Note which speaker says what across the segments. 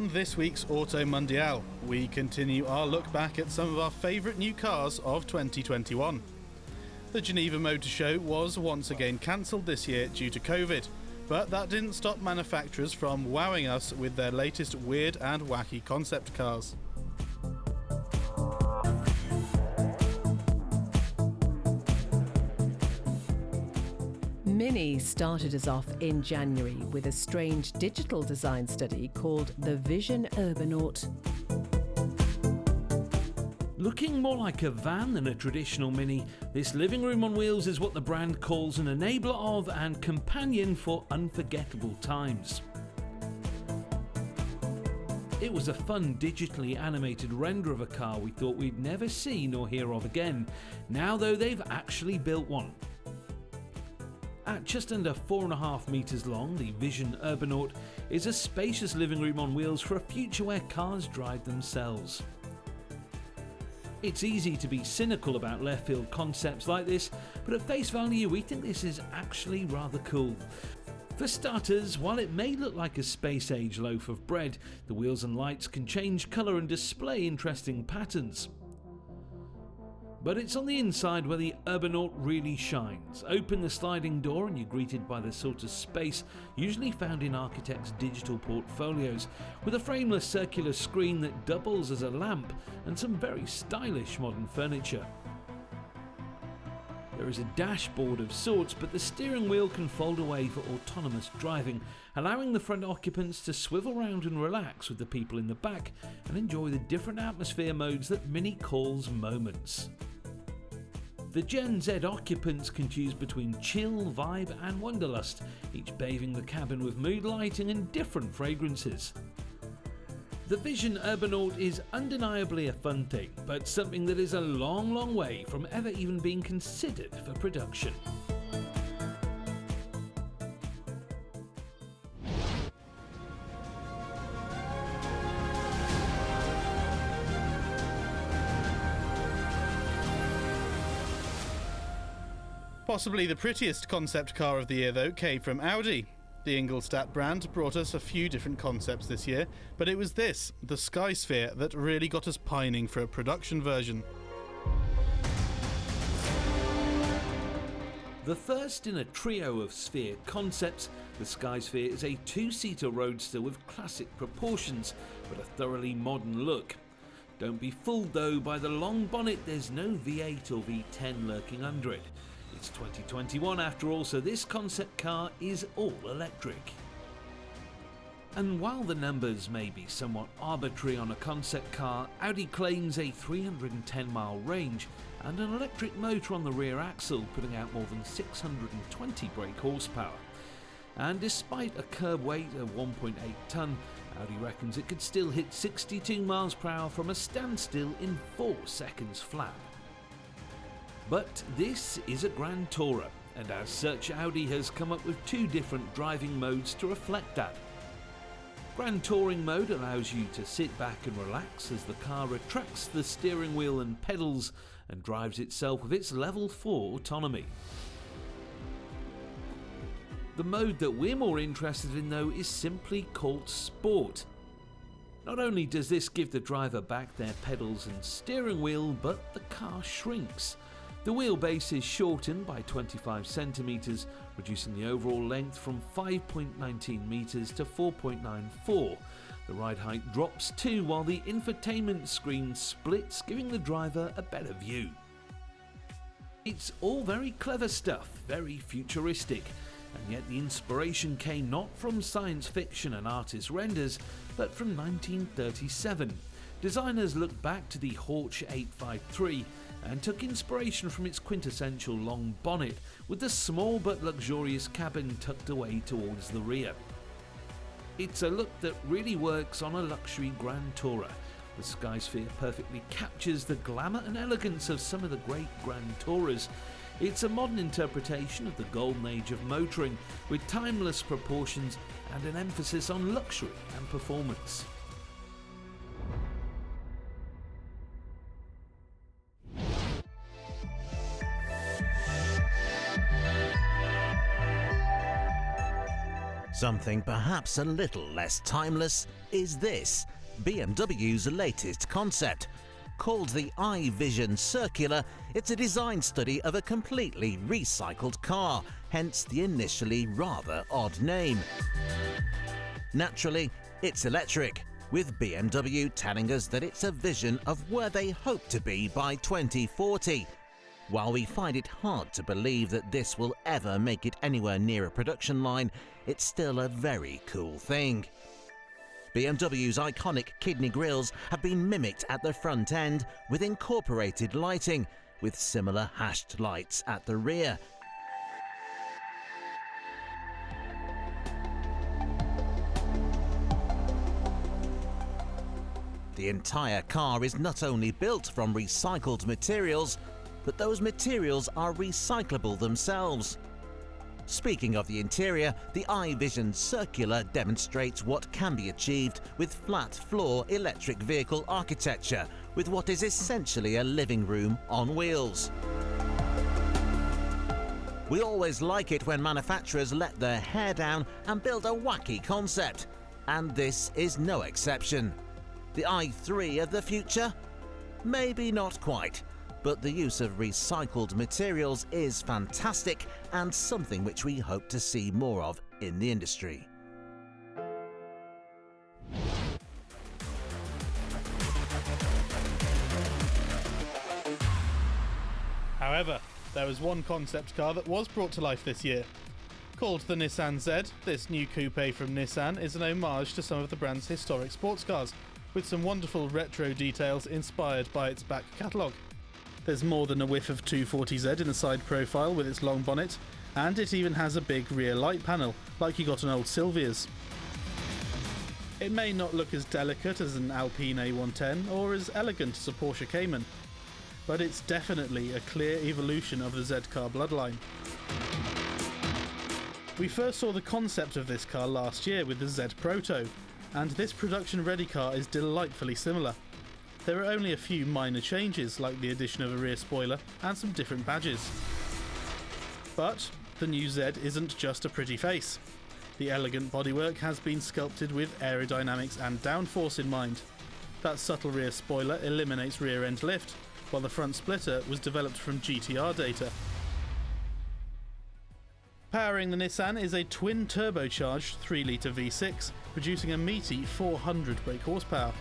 Speaker 1: On this week's Auto Mundial, we continue our look back at some of our favourite new cars of 2021. The Geneva Motor Show was once again cancelled this year due to COVID, but that didn't stop manufacturers from wowing us with their latest weird and wacky concept cars.
Speaker 2: Mini started us off in January with a strange digital design study called the Vision URBANAUT.
Speaker 3: Looking more like a van than a traditional Mini, this living room on wheels is what the brand calls an enabler of and companion for unforgettable times. It was a fun digitally animated render of a car we thought we'd never see nor hear of again. Now though, they've actually built one. At just under 4.5 metres long, the Vision URBANAUT is a spacious living room on wheels for a future where cars drive themselves. It's easy to be cynical about left field concepts like this, but at face value we think this is actually rather cool. For starters, while it may look like a space age loaf of bread, the wheels and lights can change colour and display interesting patterns. But it's on the inside where the URBANAUT really shines. Open the sliding door and you're greeted by the sort of space usually found in architects' digital portfolios, with a frameless circular screen that doubles as a lamp and some very stylish modern furniture. There is a dashboard of sorts, but the steering wheel can fold away for autonomous driving, allowing the front occupants to swivel round and relax with the people in the back and enjoy the different atmosphere modes that Mini calls moments. The Gen Z occupants can choose between chill, vibe and wanderlust, each bathing the cabin with mood lighting and different fragrances. The Vision URBANAUT is undeniably a fun thing, but something that is a long way from ever even being considered for production.
Speaker 1: Possibly the prettiest concept car of the year though came from Audi. The Ingolstadt brand brought us a few different concepts this year, but it was this, the Sky Sphere, that really got us pining for a production version.
Speaker 3: The first in a trio of Sphere concepts, the Sky Sphere is a two-seater roadster with classic proportions, but a thoroughly modern look. Don't be fooled though by the long bonnet, there's no V8 or V10 lurking under it. It's 2021 after all, so this concept car is all electric. And while the numbers may be somewhat arbitrary on a concept car, Audi claims a 310-mile range and an electric motor on the rear axle, putting out more than 620 brake horsepower. And despite a curb weight of 1.8 tonne, Audi reckons it could still hit 62 miles per hour from a standstill in 4 seconds flat. But this is a Grand Tourer, and as such Audi has come up with two different driving modes to reflect that. Grand Touring mode allows you to sit back and relax as the car retracts the steering wheel and pedals and drives itself with its level 4 autonomy. The mode that we're more interested in though is simply called Sport. Not only does this give the driver back their pedals and steering wheel, but the car shrinks. The wheelbase is shortened by 25 centimetres, reducing the overall length from 5.19 metres to 4.94. The ride height drops too, while the infotainment screen splits, giving the driver a better view. It's all very clever stuff, very futuristic, and yet the inspiration came not from science fiction and artist renders, but from 1937. Designers looked back to the Porsche 853 and took inspiration from its quintessential long bonnet, with the small but luxurious cabin tucked away towards the rear. It's a look that really works on a luxury Grand Tourer. The Sky Sphere perfectly captures the glamour and elegance of some of the great Grand Tourers. It's a modern interpretation of the golden age of motoring, with timeless proportions and an emphasis on luxury and performance.
Speaker 4: Something perhaps a little less timeless is this, BMW's latest concept. Called the iVision Circular, it's a design study of a completely recycled car, hence the initially rather odd name. Naturally, it's electric, with BMW telling us that it's a vision of where they hope to be by 2040. While we find it hard to believe that this will ever make it anywhere near a production line, it's still a very cool thing. BMW's iconic kidney grilles have been mimicked at the front end with incorporated lighting, with similar hashed lights at the rear. The entire car is not only built from recycled materials, but those materials are recyclable themselves. Speaking of the interior, the iVision Circular demonstrates what can be achieved with flat floor electric vehicle architecture, with what is essentially a living room on wheels. We always like it when manufacturers let their hair down and build a wacky concept, and this is no exception. The i3 of the future? Maybe not quite. But the use of recycled materials is fantastic and something which we hope to see more of in the industry.
Speaker 1: However, there was one concept car that was brought to life this year. Called the Nissan Zed, this new coupe from Nissan is an homage to some of the brand's historic sports cars, with some wonderful retro details inspired by its back catalogue. There's more than a whiff of 240Z in the side profile with its long bonnet, and it even has a big rear light panel, like you got on old Silvia's. It may not look as delicate as an Alpine A110 or as elegant as a Porsche Cayman, but it's definitely a clear evolution of the Z car bloodline. We first saw the concept of this car last year with the Z Proto, and this production-ready car is delightfully similar. There are only a few minor changes, like the addition of a rear spoiler and some different badges. But the new Z isn't just a pretty face. The elegant bodywork has been sculpted with aerodynamics and downforce in mind. That subtle rear spoiler eliminates rear-end lift, while the front splitter was developed from GTR data. Powering the Nissan is a twin turbocharged 3-litre V6, producing a meaty 400 brake horsepower.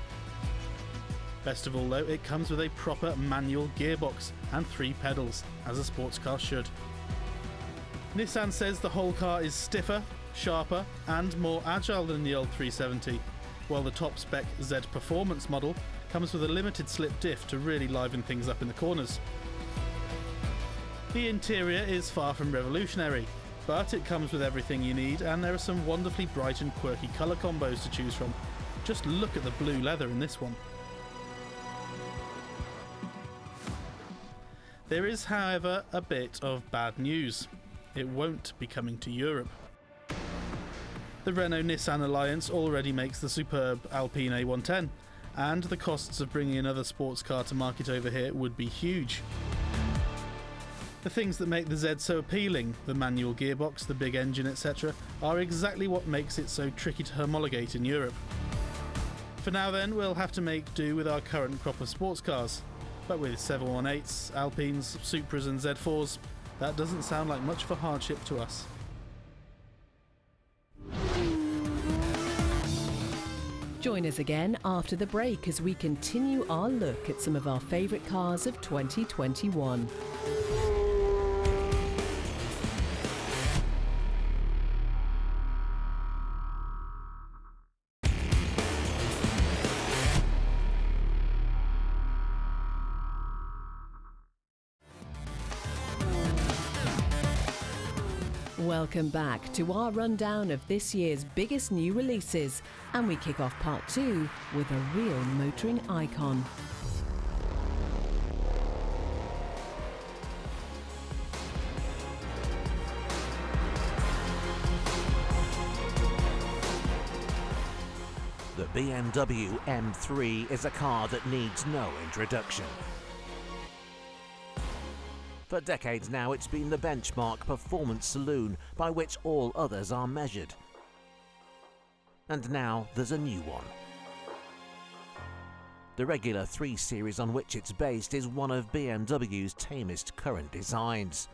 Speaker 1: Best of all though, it comes with a proper manual gearbox and 3 pedals, as a sports car should. Nissan says the whole car is stiffer, sharper and more agile than the old 370, while the top spec Z Performance model comes with a limited slip diff to really liven things up in the corners. The interior is far from revolutionary, but it comes with everything you need, and there are some wonderfully bright and quirky colour combos to choose from. Just look at the blue leather in this one. There is, however, a bit of bad news. It won't be coming to Europe. The Renault-Nissan alliance already makes the superb Alpine A110, and the costs of bringing another sports car to market over here would be huge. The things that make the Z so appealing, the manual gearbox, the big engine, etc., are exactly what makes it so tricky to homologate in Europe. For now then, we'll have to make do with our current crop of sports cars. But with 718s, Alpines, Supras and Z4s, that doesn't sound like much of a hardship to us.
Speaker 2: Join us again after the break as we continue our look at some of our favourite cars of 2021. Welcome back to our rundown of this year's biggest new releases, and we kick off part 2 with a real motoring icon.
Speaker 4: The BMW M3 is a car that needs no introduction. For decades now, it's been the benchmark performance saloon by which all others are measured. and now there's a new one. The regular 3 Series on which it's based is one of BMW's tamest current designs.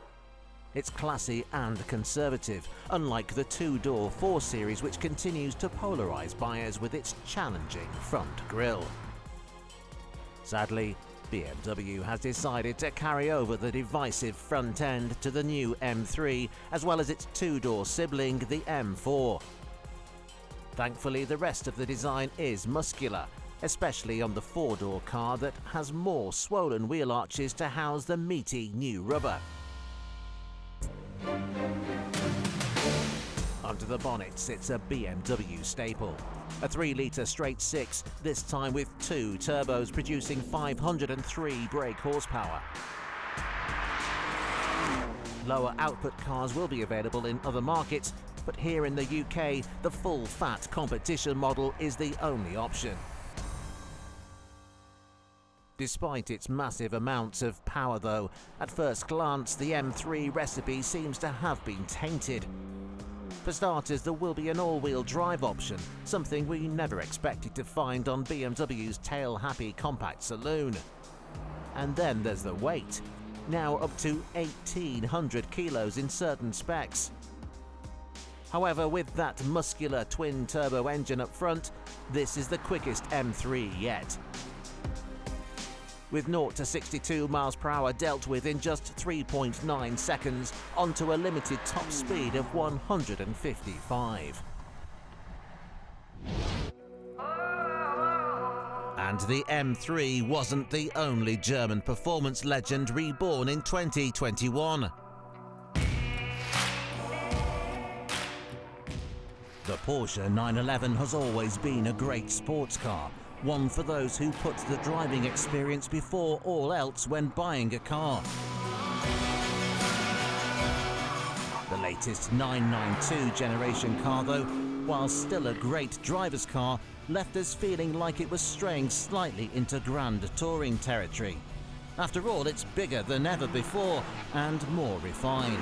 Speaker 4: It's classy and conservative, unlike the 2-door 4 Series which continues to polarise buyers with its challenging front grille. Sadly, BMW has decided to carry over the divisive front end to the new M3 as well as its 2-door sibling, the M4. Thankfully, the rest of the design is muscular, especially on the 4-door car that has more swollen wheel arches to house the meaty new rubber. Under the bonnet sits a BMW staple. A 3-litre straight 6, this time with 2 turbos producing 503 brake horsepower. Lower output cars will be available in other markets, but here in the UK, the full-fat competition model is the only option. Despite its massive amounts of power though, at first glance the M3 recipe seems to have been tainted. For starters, there will be an all-wheel drive option, something we never expected to find on BMW's tail-happy compact saloon. And then there's the weight, now up to 1,800 kilos in certain specs. However, with that muscular twin-turbo engine up front, this is the quickest M3 yet. With 0 to 62 miles per hour dealt with in just 3.9 seconds, onto a limited top speed of 155. And the M3 wasn't the only German performance legend reborn in 2021. The Porsche 911 has always been a great sports car, one for those who put the driving experience before all else when buying a car. The latest 992 generation car though, while still a great driver's car, left us feeling like it was straying slightly into grand touring territory. After all, it's bigger than ever before and more refined.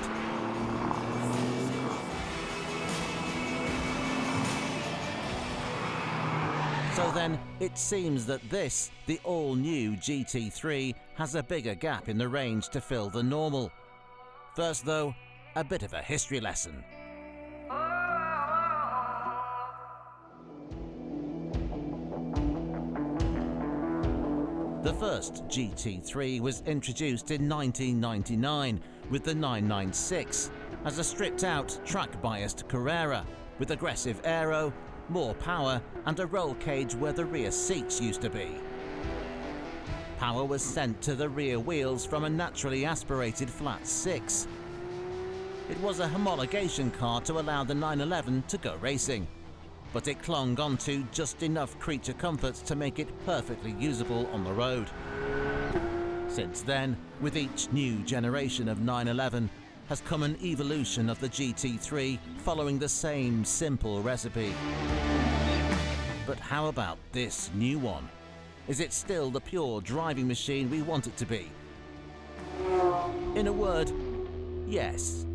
Speaker 4: So then, it seems that this, the all-new GT3, has a bigger gap in the range to fill the normal. First though, a bit of a history lesson. The first GT3 was introduced in 1999 with the 996 as a stripped-out, track-biased Carrera with aggressive aero, more power and a roll cage where the rear seats used to be. Power was sent to the rear wheels from a naturally aspirated flat 6. It was a homologation car to allow the 911 to go racing, but it clung onto just enough creature comforts to make it perfectly usable on the road. Since then, with each new generation of 911, has come an evolution of the GT3 following the same simple recipe. But how about this new one? Is it still the pure driving machine we want it to be? In a word, yes.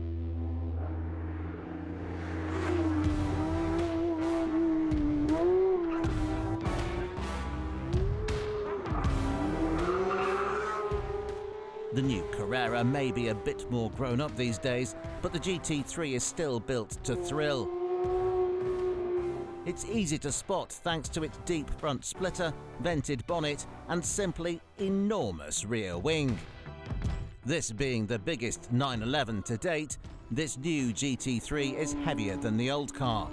Speaker 4: The new Carrera may be a bit more grown up these days, but the GT3 is still built to thrill. It's easy to spot thanks to its deep front splitter, vented bonnet and simply enormous rear wing. This being the biggest 911 to date, this new GT3 is heavier than the old car.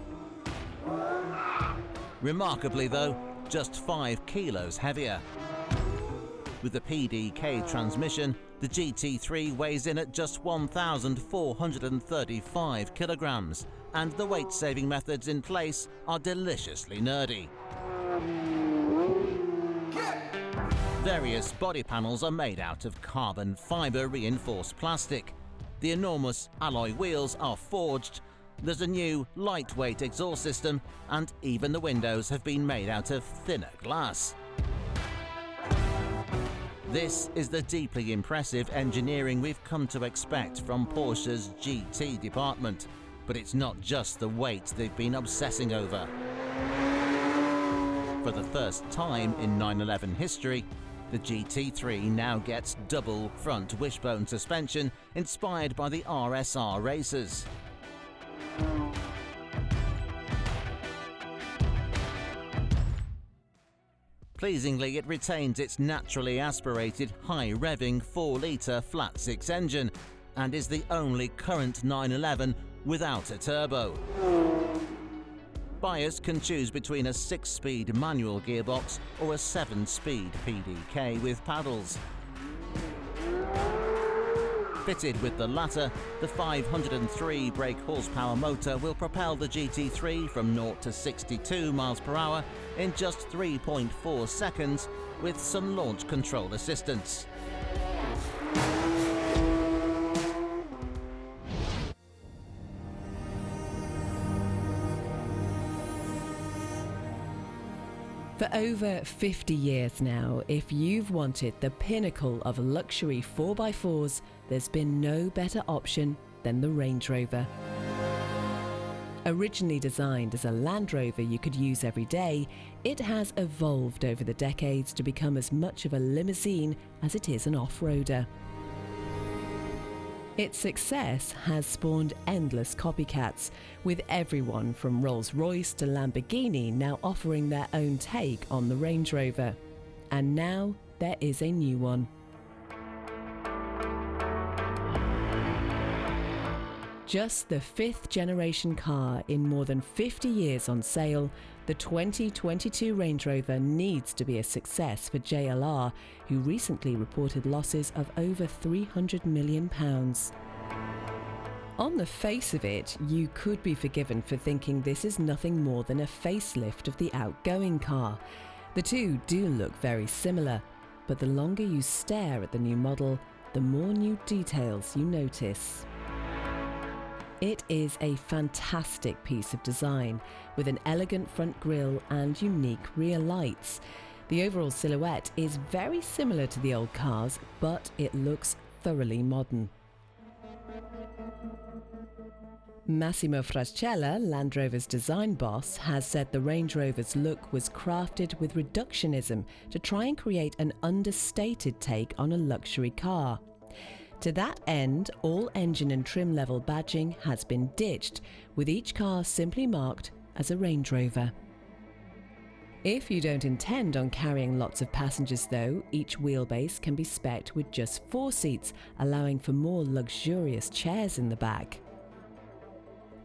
Speaker 4: Remarkably though, just 5 kilos heavier. With the PDK transmission, the GT3 weighs in at just 1,435 kilograms, and the weight-saving methods in place are deliciously nerdy. Various body panels are made out of carbon fibre reinforced plastic. The enormous alloy wheels are forged. There's a new lightweight exhaust system, and even the windows have been made out of thinner glass. This is the deeply impressive engineering we've come to expect from Porsche's GT department. But it's not just the weight they've been obsessing over. For the first time in 911 history, the GT3 now gets double front wishbone suspension inspired by the RSR racers. Pleasingly, it retains its naturally aspirated, high-revving 4-litre flat-six engine and is the only current 911 without a turbo. Buyers can choose between a 6-speed manual gearbox or a 7-speed PDK with paddles. Fitted with the latter, the 503 brake horsepower motor will propel the GT3 from 0 to 62 miles per hour in just 3.4 seconds with some launch control assistance.
Speaker 2: For over 50 years now, if you've wanted the pinnacle of luxury 4x4s, there's been no better option than the Range Rover. Originally designed as a Land Rover you could use every day, it has evolved over the decades to become as much of a limousine as it is an off-roader. Its success has spawned endless copycats, with everyone from Rolls-Royce to Lamborghini now offering their own take on the Range Rover. And now there is a new one. Just the 5th generation car in more than 50 years on sale, the 2022 Range Rover needs to be a success for JLR, who recently reported losses of over £300 million. On the face of it, you could be forgiven for thinking this is nothing more than a facelift of the outgoing car. The two do look very similar, but the longer you stare at the new model, the more new details you notice. It is a fantastic piece of design, with an elegant front grille and unique rear lights. The overall silhouette is very similar to the old cars, but it looks thoroughly modern. Massimo Frascella, Land Rover's design boss, has said the Range Rover's look was crafted with reductionism to try and create an understated take on a luxury car. To that end, all engine and trim level badging has been ditched, with each car simply marked as a Range Rover. If you don't intend on carrying lots of passengers though, each wheelbase can be spec'd with just 4 seats, allowing for more luxurious chairs in the back.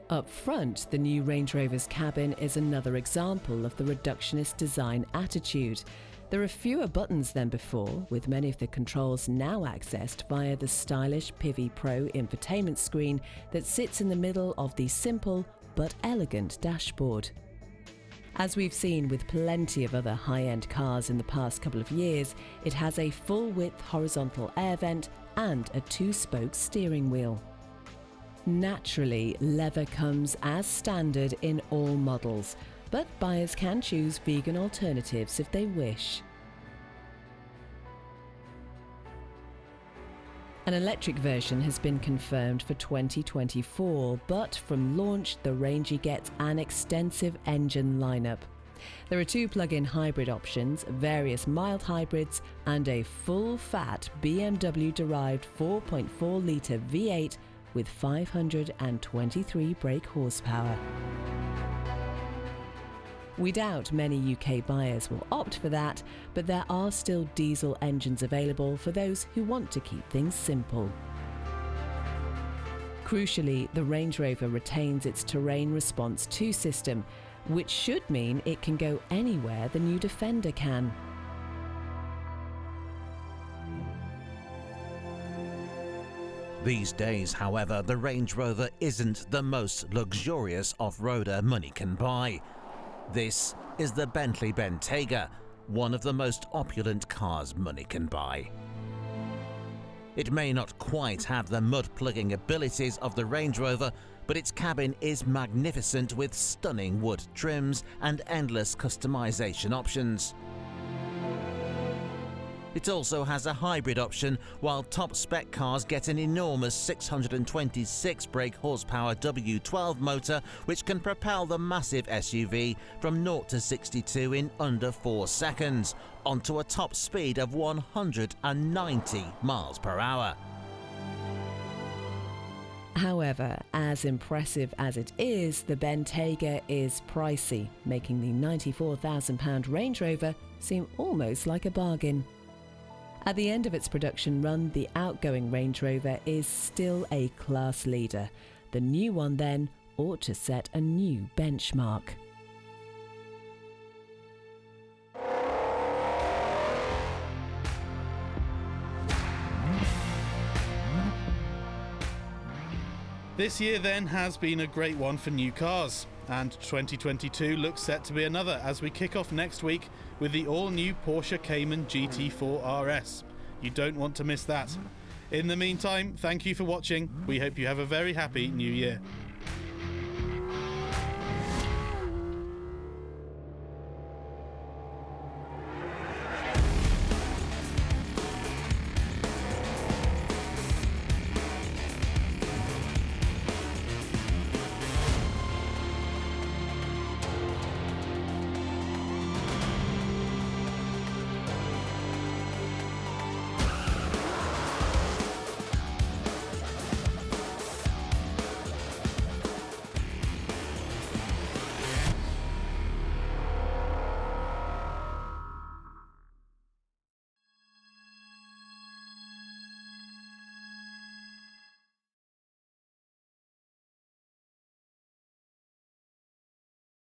Speaker 2: Up front, the new Range Rover's cabin is another example of the reductionist design attitude. There are fewer buttons than before, with many of the controls now accessed via the stylish Pivi Pro infotainment screen that sits in the middle of the simple but elegant dashboard. As we've seen with plenty of other high-end cars in the past couple of years, it has a full-width horizontal air vent and a 2-spoke steering wheel. Naturally, leather comes as standard in all models, but buyers can choose vegan alternatives if they wish. An electric version has been confirmed for 2024, but from launch the Range gets an extensive engine lineup. There are 2 plug-in hybrid options, various mild hybrids, and a full-fat BMW-derived 4.4-litre V8 with 523 brake horsepower. We doubt many UK buyers will opt for that, but there are still diesel engines available for those who want to keep things simple. Crucially, the Range Rover retains its Terrain Response 2 system, which should mean it can go anywhere the new Defender can.
Speaker 4: These days, however, the Range Rover isn't the most luxurious off-roader money can buy. This is the Bentley Bentayga, one of the most opulent cars money can buy. It may not quite have the mud-plugging abilities of the Range Rover, but its cabin is magnificent with stunning wood trims and endless customization options. It also has a hybrid option, while top spec cars get an enormous 626 brake horsepower W12 motor, which can propel the massive SUV from 0 to 62 in under 4 seconds, onto a top speed of 190 miles per hour.
Speaker 2: However, as impressive as it is, the Bentayga is pricey, making the £94,000 Range Rover seem almost like a bargain. At the end of its production run, the outgoing Range Rover is still a class leader. The new one then ought to set a new benchmark.
Speaker 1: This year then has been a great one for new cars, and 2022 looks set to be another as we kick off next week with the all-new Porsche Cayman GT4 RS. You don't want to miss that. In the meantime, thank you for watching. We hope you have a very happy new year.